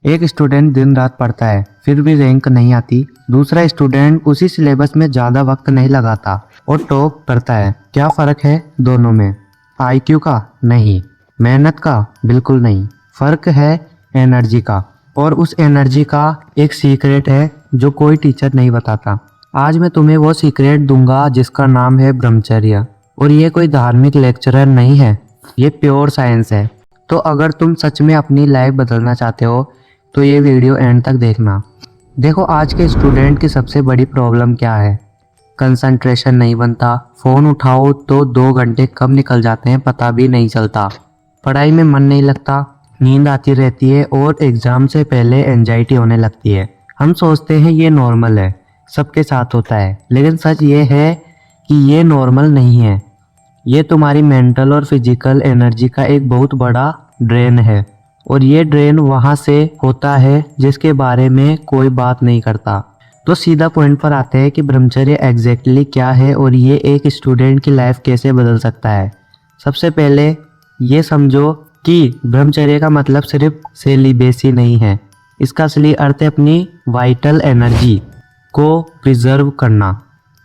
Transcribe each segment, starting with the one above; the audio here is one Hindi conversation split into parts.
एक स्टूडेंट दिन रात पढ़ता है फिर भी रैंक नहीं आती। दूसरा स्टूडेंट उसी सिलेबस में ज़्यादा वक्त नहीं लगाता और टॉप करता है। क्या फ़र्क है दोनों में? आईक्यू का? नहीं। मेहनत का? बिल्कुल नहीं। फ़र्क है एनर्जी का। और उस एनर्जी का एक सीक्रेट है जो कोई टीचर नहीं बताता। आज मैं तुम्हें वो सीक्रेट दूंगा जिसका नाम है ब्रह्मचर्य। और ये कोई धार्मिक लेक्चरर नहीं है, ये प्योर साइंस है। तो अगर तुम सच में अपनी लाइफ बदलना चाहते हो तो ये वीडियो एंड तक देखना। देखो, आज के स्टूडेंट की सबसे बड़ी प्रॉब्लम क्या है? कंसंट्रेशन नहीं बनता। फ़ोन उठाओ तो 2 घंटे कब निकल जाते हैं पता भी नहीं चलता। पढ़ाई में मन नहीं लगता, नींद आती रहती है और एग्ज़ाम से पहले एंजाइटी होने लगती है। हम सोचते हैं ये नॉर्मल है, सबके साथ होता है, लेकिन सच ये है कि ये नॉर्मल नहीं है। ये तुम्हारी मेंटल और फिजिकल एनर्जी का एक बहुत बड़ा ड्रेन है। और ये ड्रेन वहाँ से होता है जिसके बारे में कोई बात नहीं करता। तो सीधा पॉइंट पर आते हैं कि ब्रह्मचर्य एग्जैक्टली क्या है और ये एक स्टूडेंट की लाइफ कैसे बदल सकता है। सबसे पहले ये समझो कि ब्रह्मचर्य का मतलब सिर्फ सेलिबेसी नहीं है। इसका असली अर्थ है अपनी वाइटल एनर्जी को प्रिजर्व करना,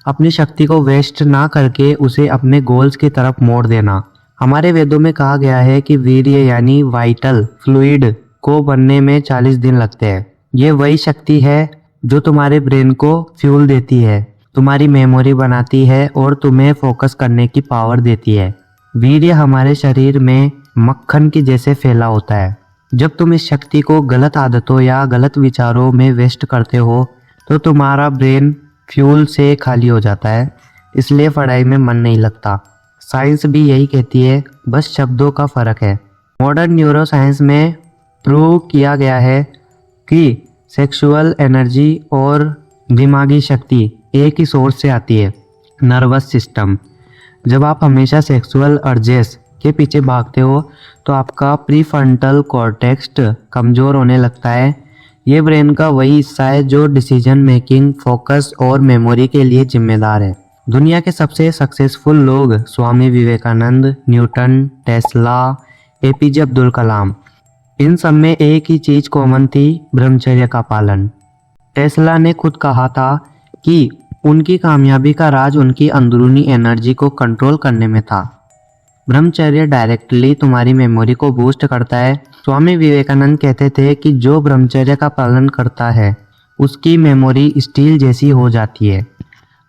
अपनी शक्ति को वेस्ट ना करके उसे अपने गोल्स की तरफ मोड़ देना। हमारे वेदों में कहा गया है कि वीर्य यानी वाइटल फ्लूइड को बनने में 40 दिन लगते हैं। ये वही शक्ति है जो तुम्हारे ब्रेन को फ्यूल देती है, तुम्हारी मेमोरी बनाती है और तुम्हें फोकस करने की पावर देती है। वीर्य हमारे शरीर में मक्खन की जैसे फैला होता है। जब तुम इस शक्ति को गलत आदतों या गलत विचारों में वेस्ट करते हो तो तुम्हारा ब्रेन फ्यूल से खाली हो जाता है, इसलिए पढ़ाई में मन नहीं लगता। साइंस भी यही कहती है, बस शब्दों का फ़र्क है। मॉडर्न न्यूरो साइंस में प्रूव किया गया है कि सेक्सुअल एनर्जी और दिमागी शक्ति एक ही सोर्स से आती है, नर्वस सिस्टम। जब आप हमेशा सेक्सुअल अर्जेस के पीछे भागते हो तो आपका प्रीफ्रंटल कॉर्टेक्स कमज़ोर होने लगता है। ये ब्रेन का वही हिस्सा है जो डिसीजन मेकिंग, फोकस और मेमोरी के लिए जिम्मेदार है। दुनिया के सबसे सक्सेसफुल लोग Swami Vivekananda, Newton, Tesla, APJ Abdul Kalam, इन सब में एक ही चीज़ कॉमन थी, ब्रह्मचर्य का पालन। टेस्ला ने खुद कहा था कि उनकी कामयाबी का राज उनकी अंदरूनी एनर्जी को कंट्रोल करने में था। ब्रह्मचर्य डायरेक्टली तुम्हारी मेमोरी को बूस्ट करता है। स्वामी विवेकानंद कहते थे कि जो ब्रह्मचर्य का पालन करता है उसकी मेमोरी स्टील जैसी हो जाती है,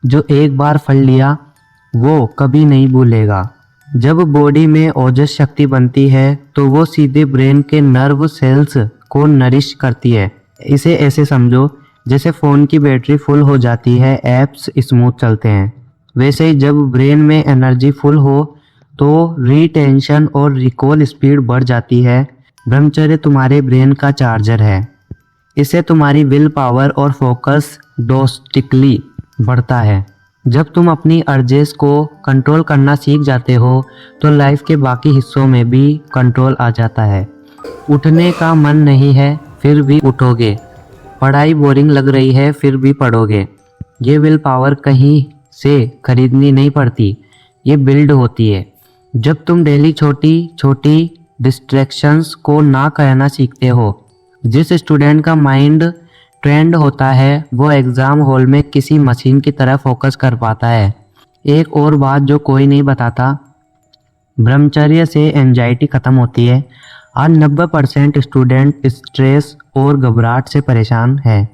जो एक बार फल लिया वो कभी नहीं भूलेगा। जब बॉडी में ओजस शक्ति बनती है तो वो सीधे ब्रेन के नर्व सेल्स को नरिश करती है। इसे ऐसे समझो जैसे फ़ोन की बैटरी फुल हो जाती है, ऐप्स स्मूथ चलते हैं। वैसे ही जब ब्रेन में एनर्जी फुल हो तो रिटेंशन और रिकॉल स्पीड बढ़ जाती है। ब्रह्मचर्य तुम्हारे ब्रेन का चार्जर है। इससे तुम्हारी विल पावर और फोकस ड्रास्टिकली बढ़ता है। जब तुम अपनी अर्जेस को कंट्रोल करना सीख जाते हो तो लाइफ के बाकी हिस्सों में भी कंट्रोल आ जाता है। उठने का मन नहीं है फिर भी उठोगे, पढ़ाई बोरिंग लग रही है फिर भी पढ़ोगे। ये विल पावर कहीं से खरीदनी नहीं पड़ती, ये बिल्ड होती है। जब तुम डेली छोटी छोटी डिस्ट्रैक्शंस को ना कहना सीखते हो। जिस स्टूडेंट का माइंड ट्रेंड होता है वो एग्ज़ाम हॉल में किसी मशीन की तरह फोकस कर पाता है। एक और बात जो कोई नहीं बताता, ब्रह्मचर्य से एंजाइटी ख़त्म होती है। आज 90% स्टूडेंट स्ट्रेस और घबराहट से परेशान है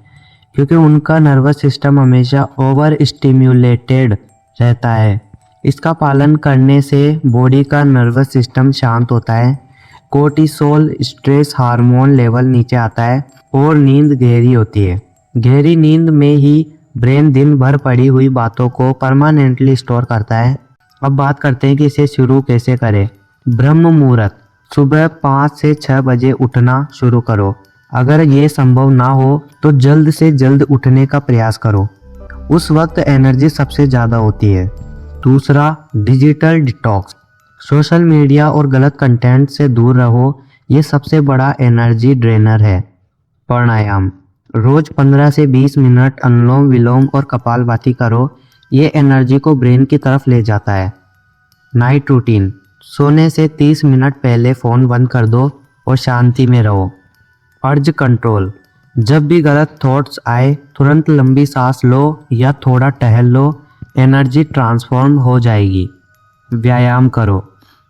क्योंकि उनका नर्वस सिस्टम हमेशा ओवर स्टिम्युलेटेड रहता है। इसका पालन करने से बॉडी का नर्वस सिस्टम शांत होता है, कोर्टिसोल स्ट्रेस हार्मोन लेवल नीचे आता है और नींद गहरी होती है। गहरी नींद में ही ब्रेन दिन भर पड़ी हुई बातों को परमानेंटली स्टोर करता है। अब बात करते हैं कि इसे शुरू कैसे करें। ब्रह्म मुहूर्त, सुबह 5 से 6 बजे उठना शुरू करो। अगर ये संभव ना हो तो जल्द से जल्द उठने का प्रयास करो, उस वक्त एनर्जी सबसे ज़्यादा होती है। दूसरा, डिजिटल डिटॉक्स, सोशल मीडिया और गलत कंटेंट से दूर रहो, ये सबसे बड़ा एनर्जी ड्रेनर है। प्राणायाम, रोज 15 से 20 मिनट अनुलोम विलोम और कपालभाति करो, ये एनर्जी को ब्रेन की तरफ ले जाता है। नाइट रूटीन, सोने से 30 मिनट पहले फ़ोन बंद कर दो और शांति में रहो। अर्ज कंट्रोल, जब भी गलत थॉट्स आए तुरंत लंबी सांस लो या थोड़ा टहल लो, एनर्जी ट्रांसफॉर्म हो जाएगी। व्यायाम करो,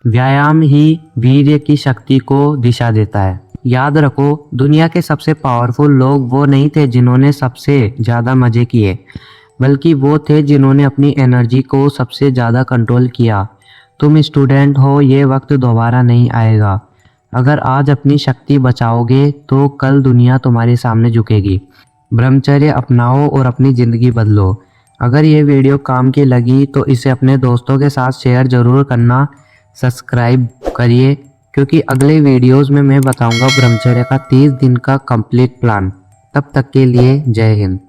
व्यायाम ही वीर्य की शक्ति को दिशा देता है। याद रखो, दुनिया के सबसे पावरफुल लोग वो नहीं थे जिन्होंने सबसे ज़्यादा मज़े किए, बल्कि वो थे जिन्होंने अपनी एनर्जी को सबसे ज़्यादा कंट्रोल किया। तुम स्टूडेंट हो, ये वक्त दोबारा नहीं आएगा। अगर आज अपनी शक्ति बचाओगे तो कल दुनिया तुम्हारे सामने झुकेगी। ब्रह्मचर्य अपनाओ और अपनी ज़िंदगी बदलो। अगर ये वीडियो काम की लगी तो इसे अपने दोस्तों के साथ शेयर ज़रूर करना। सब्सक्राइब करिए, क्योंकि अगले वीडियोस में मैं बताऊंगा ब्रह्मचर्य का 30 दिन का कंप्लीट प्लान। तब तक के लिए जय हिंद।